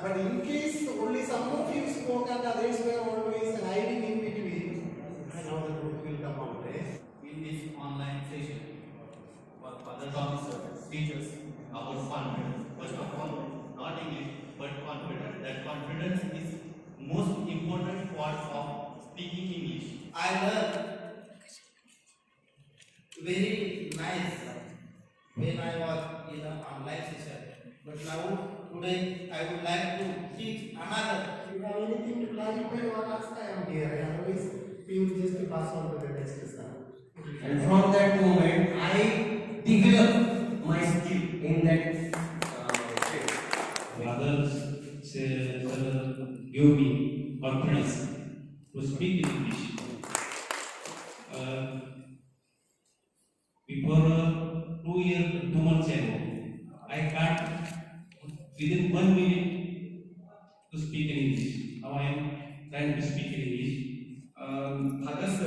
but in case only some of you spoke and others were always hiding in between, I know the truth will come out. In this online session, for further topics, teachers about confidence. First of all, not English, but confidence. That confidence is most important part of speaking English. I learned very nice when I was in an online session. But now, today, I would like to teach another. If you have anything to clarify or ask, I am here. Otherwise, we will just pass on to the next lesson. And from that moment, I developed my skill in that field. Others give me confidence to speak in English. Before 2 months ago, I can't within 1 minute to speak in English. Now I am trying to speak in English. Others,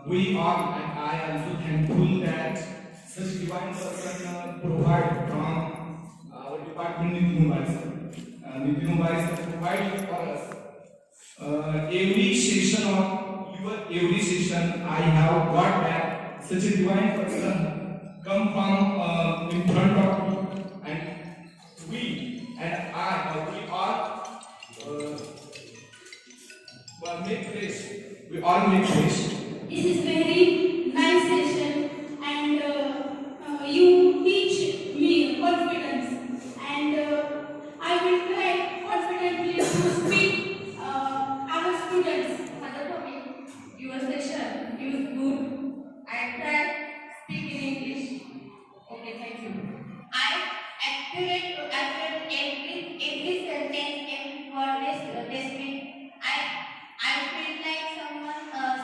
we are, and I am so thankful that such divine person provide from our department Nithin Bhai provide for us. Every session of your every session, I have got that such a divine person come from in front of me, and we all make fresh. We all make fresh. This is very nice session, and you teach me confidence, and I will try confidently to speak our students. Other topic, your session is good. I try speak in English. Okay, thank you. I accurate every sentence in wordless statement. I feel like someone come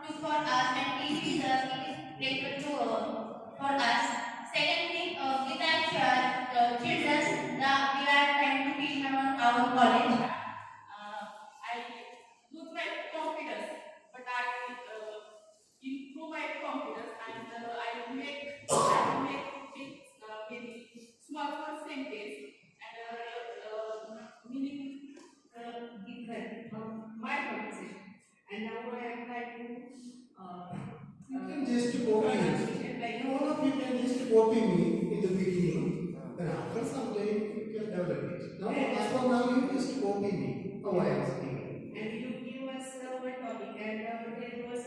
to for us and teaches us. It is great for us. Secondly, with our children, we are trying to teach our college. I lose my confidence, but I improve my confidence, and I make big small sentence and meaning different from my conversation. And now I am trying to You can just copy me. All of you can just copy me in the beginning. Then after some time, you can develop it. Now, as for now, you just copy me. How I am speaking. and you give us one topic, and there was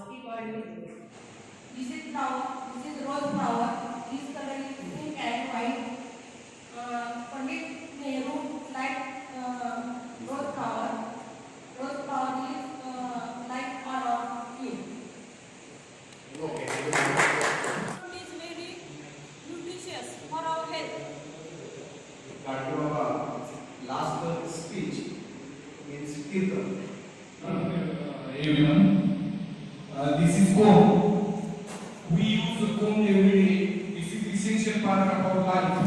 speak on this is flower, this is rose flower, this color is pink and white. Pandit Nehru like rose flower. Rose flower is like or pink. Okay. Food is very nutritious for our health. Dr. Baba, last speech means kirtan. Everyone, this is comb. We use the comb every day. This is essential part of our life.